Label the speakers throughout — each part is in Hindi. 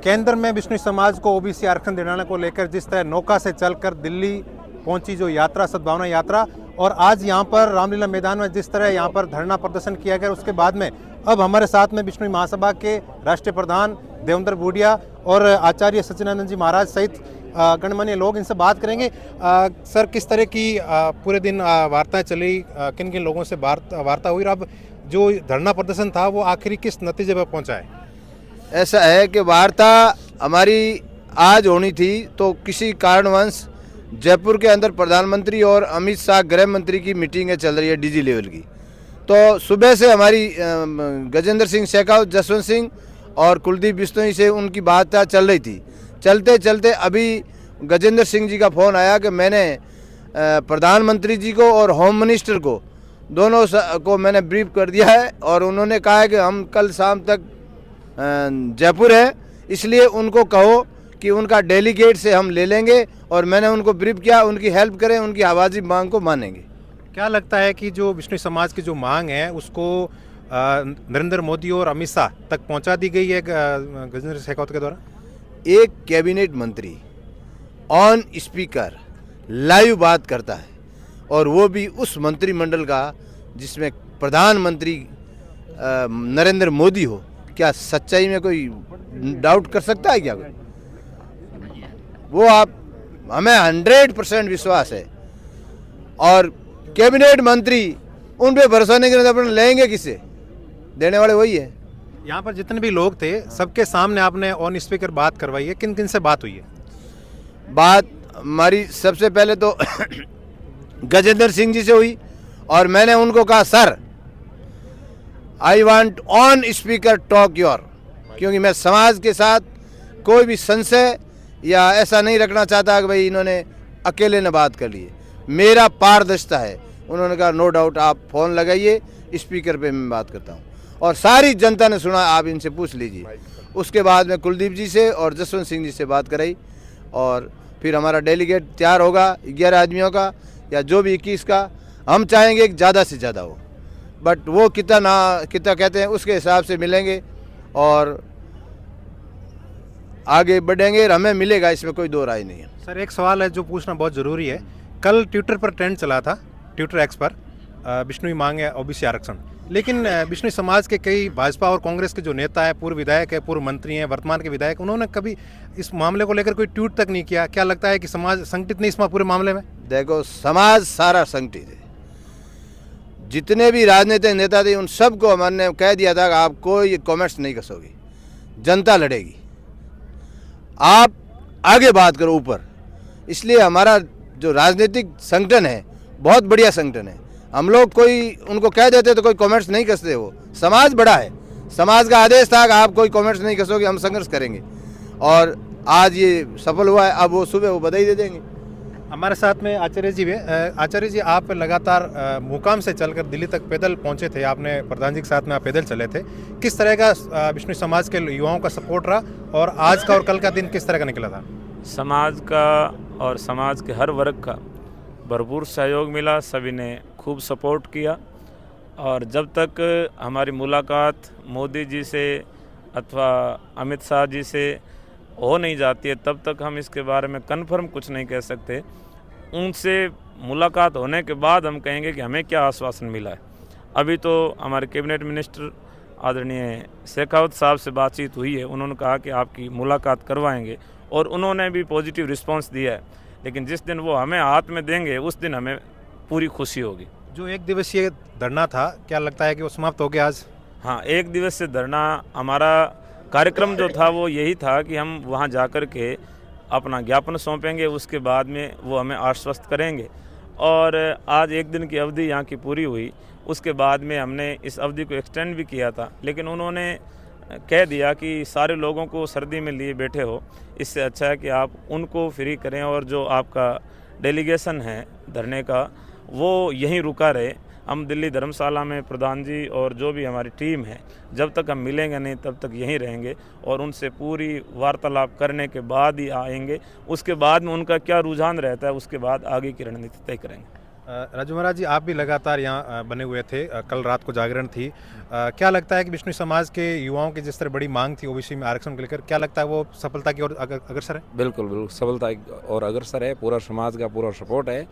Speaker 1: केंद्र में बिश्नोई समाज को ओबीसी आरक्षण दिलाने को लेकर जिस तरह नौका से चलकर दिल्ली पहुंची जो यात्रा, सद्भावना यात्रा, और आज यहाँ पर रामलीला मैदान में जिस तरह यहाँ पर धरना प्रदर्शन किया गया, उसके बाद में अब हमारे साथ में बिश्नोई महासभा के राष्ट्रीय प्रधान देवेंद्र बूडिया और आचार्य सच्चिदानंद जी महाराज सहित गणमान्य लोग, इनसे बात करेंगे। सर, किस तरह की पूरे दिन वार्ताएं चली, किन किन लोगों से वार्ता हुई, और अब जो धरना प्रदर्शन था वो आखिरी किस नतीजे पर पहुंचा है?
Speaker 2: ऐसा है कि वार्ता हमारी आज होनी थी, तो किसी कारणवश जयपुर के अंदर प्रधानमंत्री और अमित शाह गृह मंत्री की मीटिंगें चल रही है डीजी लेवल की। तो सुबह से हमारी गजेंद्र सिंह शेखावत, जसवंत सिंह और कुलदीप बिश्नोई से उनकी बात चल रही थी। चलते चलते अभी गजेंद्र सिंह जी का फ़ोन आया कि मैंने प्रधानमंत्री जी को और होम मिनिस्टर को दोनों को मैंने ब्रीफ कर दिया है, और उन्होंने कहा है कि हम कल शाम तक जयपुर है, इसलिए उनको कहो कि उनका डेलीगेट से हम ले लेंगे, और मैंने उनको ब्रीफ किया उनकी हेल्प करें, उनकी आवाज़ी मांग को मानेंगे।
Speaker 1: क्या लगता है कि जो बिश्नोई समाज की जो मांग है उसको नरेंद्र मोदी और अमित शाह तक पहुंचा दी गई है गजेंद्र शेखावत के द्वारा?
Speaker 2: एक कैबिनेट मंत्री ऑन स्पीकर लाइव बात करता है, और वो भी उस मंत्रिमंडल का जिसमें प्रधानमंत्री नरेंद्र मोदी हो, क्या सच्चाई में कोई डाउट कर सकता है क्या कोई? वो हमें 100% विश्वास है, और कैबिनेट मंत्री उन पे भरोसा नहीं करें तो अपन लेंगे किससे? देने वाले वही है।
Speaker 1: यहाँ पर जितने भी लोग थे सबके सामने आपने ऑन स्पीकर बात करवाई है, किन किन से बात हुई है?
Speaker 2: बात हमारी सबसे पहले तो गजेंद्र सिंह जी से हुई, और मैंने उनको कहा sir I want on speaker talk your, क्योंकि मैं समाज के साथ कोई भी संशय या ऐसा नहीं रखना चाहता कि भाई इन्होंने अकेले ने बात कर ली है, मेरा पारदर्शिता है। उन्होंने कहा नो डाउट, आप फ़ोन लगाइए, स्पीकर पे मैं बात करता हूँ, और सारी जनता ने सुना, आप इनसे पूछ लीजिए। उसके बाद में कुलदीप जी से और जसवंत सिंह जी से बात कराई, और फिर हमारा डेलीगेट तैयार होगा 11 आदमियों का या जो भी 21 का। हम चाहेंगे कि ज़्यादा से ज़्यादा हो, बट वो कितना कहते हैं उसके हिसाब से मिलेंगे और आगे बढ़ेंगे, और हमें मिलेगा, इसमें कोई दो राय नहीं है।
Speaker 1: सर, एक सवाल है जो पूछना बहुत ज़रूरी है। कल ट्विटर पर ट्रेंड चला था, ट्विटर एक्स पर, बिश्नोई मांगे ओबीसी आरक्षण, लेकिन बिश्नोई समाज के कई भाजपा और कांग्रेस के जो नेता है, पूर्व विधायक है, पूर्व मंत्री हैं, वर्तमान के विधायक, उन्होंने कभी इस मामले को लेकर कोई ट्वीट तक नहीं किया। क्या लगता है कि समाज संगठित नहीं इस पूरे मामले में?
Speaker 2: देखो, समाज सारा संगठित है। जितने भी राजनीतिक नेता थे उन सबको हमने कह दिया था कि आप कोई कमेंट्स नहीं कर सकोगे, जनता लड़ेगी, आप आगे बात करो ऊपर। इसलिए हमारा जो राजनीतिक संगठन है बहुत बढ़िया संगठन है। हम लोग कोई उनको कह देते तो कोई कमेंट्स नहीं करते। वो समाज बड़ा है, समाज का आदेश था कि आप कोई कमेंट्स नहीं कर सकोगे, हम संघर्ष करेंगे, और आज ये सफल हुआ है। अब वो सुबह वो बधाई दे देंगे।
Speaker 1: हमारे साथ में आचार्य जी है। आचार्य जी, आप लगातार मुकाम से चलकर दिल्ली तक पैदल पहुंचे थे, आपने प्रधान जी के साथ में आप पैदल चले थे। किस तरह का बिश्नोई समाज के युवाओं का सपोर्ट रहा, और आज का और कल का दिन किस तरह का निकला था?
Speaker 3: समाज का और समाज के हर वर्ग का भरपूर सहयोग मिला, सभी ने खूब सपोर्ट किया, और जब तक हमारी मुलाकात मोदी जी से अथवा अमित शाह जी से हो नहीं जाती है तब तक हम इसके बारे में कन्फर्म कुछ नहीं कह सकते। उनसे मुलाकात होने के बाद हम कहेंगे कि हमें क्या आश्वासन मिला है। अभी तो हमारे कैबिनेट मिनिस्टर आदरणीय शेखावत साहब से बातचीत हुई है, उन्होंने कहा कि आपकी मुलाकात करवाएंगे, और उन्होंने भी पॉजिटिव रिस्पांस दिया है। लेकिन जिस दिन वो हमें हाथ में देंगे उस दिन हमें पूरी खुशी होगी।
Speaker 1: जो एक दिवसीय धरना था, क्या लगता है कि वो समाप्त हो गया आज?
Speaker 3: हाँ, एक दिवसीय धरना, हमारा कार्यक्रम जो था वो यही था कि हम वहाँ जाकर के अपना ज्ञापन सौंपेंगे, उसके बाद में वो हमें आश्वस्त करेंगे, और आज एक दिन की अवधि यहाँ की पूरी हुई। उसके बाद में हमने इस अवधि को एक्सटेंड भी किया था, लेकिन उन्होंने कह दिया कि सारे लोगों को सर्दी में लिए बैठे हो, इससे अच्छा है कि आप उनको फ्री करें, और जो आपका डेलीगेशन है धरने का वो यहीं रुका रहे। हम दिल्ली धर्मशाला में प्रधान जी और जो भी हमारी टीम है, जब तक हम मिलेंगे नहीं तब तक यहीं रहेंगे, और उनसे पूरी वार्तालाप करने के बाद ही आएंगे। उसके बाद में उनका क्या रुझान रहता है, उसके बाद आगे की रणनीति तय करेंगे।
Speaker 1: राजू महाराज जी, आप भी लगातार यहाँ बने हुए थे, कल रात को जागरण थी। क्या लगता है कि विष्णु समाज के युवाओं की जिस तरह बड़ी मांग थी ओबीसी में आरक्षण को लेकर, क्या लगता है वो सफलता की ओर अग्रसर है?
Speaker 4: बिल्कुल बिल्कुल सफलता और अग्रसर है। पूरा समाज का पूरा सपोर्ट है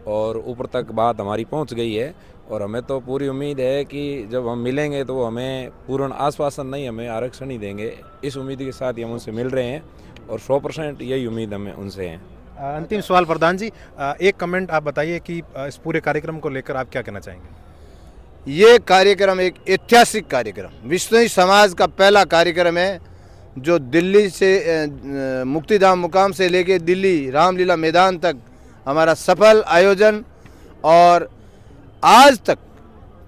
Speaker 4: और ऊपर तक बात हमारी पहुंच गई है। और हमें तो पूरी उम्मीद है कि जब हम मिलेंगे तो वो हमें पूर्ण आश्वासन नहीं, हमें आरक्षण ही देंगे। इस उम्मीद के साथ ही हम उनसे मिल रहे हैं और 100% यही उम्मीद हमें उनसे है।
Speaker 1: अंतिम सवाल प्रधान जी, एक कमेंट आप बताइए कि इस पूरे कार्यक्रम को लेकर आप क्या कहना चाहेंगे?
Speaker 2: ये कार्यक्रम एक ऐतिहासिक कार्यक्रम, विश्नोई समाज का पहला कार्यक्रम है जो दिल्ली से मुक्तिधाम मुकाम से लेके दिल्ली रामलीला मैदान तक हमारा सफल आयोजन। और आज तक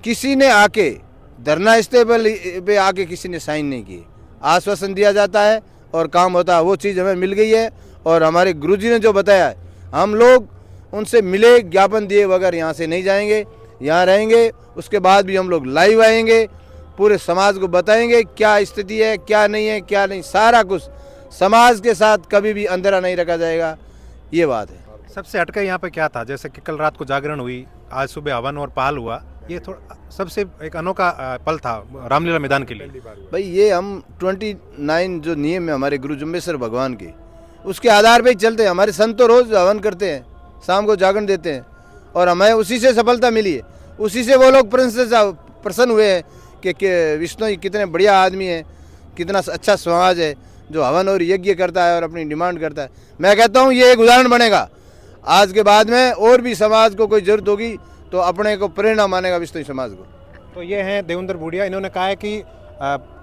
Speaker 2: किसी ने आके धरना स्थल पे आके किसी ने साइन नहीं किए। आश्वासन दिया जाता है और काम होता है, वो चीज़ हमें मिल गई है। और हमारे गुरुजी ने जो बताया है, हम लोग उनसे मिले, ज्ञापन दिए बगैर यहाँ से नहीं जाएंगे, यहाँ रहेंगे। उसके बाद भी हम लोग लाइव आएंगे, पूरे समाज को बताएंगे क्या स्थिति है, क्या नहीं है, क्या नहीं, सारा कुछ समाज के साथ कभी भी अंधेरा नहीं रखा जाएगा, ये बात है।
Speaker 1: सबसे अटका यहाँ पे क्या था? जैसे कि कल रात को जागरण हुई, आज सुबह हवन और पाल हुआ, ये थोड़ा सबसे एक अनोखा पल था रामलीला मैदान के लिए।
Speaker 2: भाई ये हम 29 जो नियम है हमारे गुरु जुम्बेश्वर भगवान के, उसके आधार पे ही चलते हैं। हमारे संत तो रोज़ हवन करते हैं, शाम को जागरण देते हैं और हमें उसी से सफलता मिली है। उसी से वो लोग प्रसन्न हुए हैं कि विष्णु कितने बढ़िया आदमी है, कितना अच्छा समाज है जो हवन और यज्ञ करता है और अपनी डिमांड करता है। मैं कहता हूँ ये एक उदाहरण बनेगा। आज के बाद में और भी समाज को कोई ज़रूरत होगी तो अपने को प्रेरणा मानेगा विष्णु समाज को।
Speaker 1: तो ये हैं देवेंद्र बूढ़िया, इन्होंने कहा है कि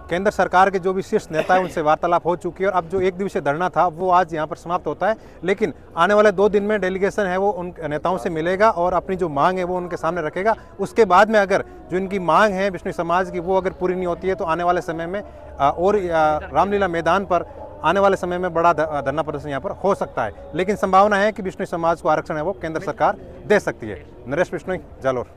Speaker 1: केंद्र सरकार के जो भी शीर्ष नेता है उनसे वार्तालाप हो चुकी है और अब जो एक दिवसीय धरना था वो आज यहाँ पर समाप्त होता है। लेकिन आने वाले 2 दिन में डेलीगेशन है वो उन नेताओं से मिलेगा और अपनी जो मांग है वो उनके सामने रखेगा। उसके बाद में अगर जो इनकी मांग है विष्णु समाज की वो अगर पूरी नहीं होती है तो आने वाले समय में और रामलीला मैदान पर आने वाले समय में बड़ा धरना प्रदर्शन यहाँ पर हो सकता है। लेकिन संभावना है कि विष्णु समाज को आरक्षण है वो केंद्र सरकार दे सकती है। नरेश बिश्नोई, जालोर।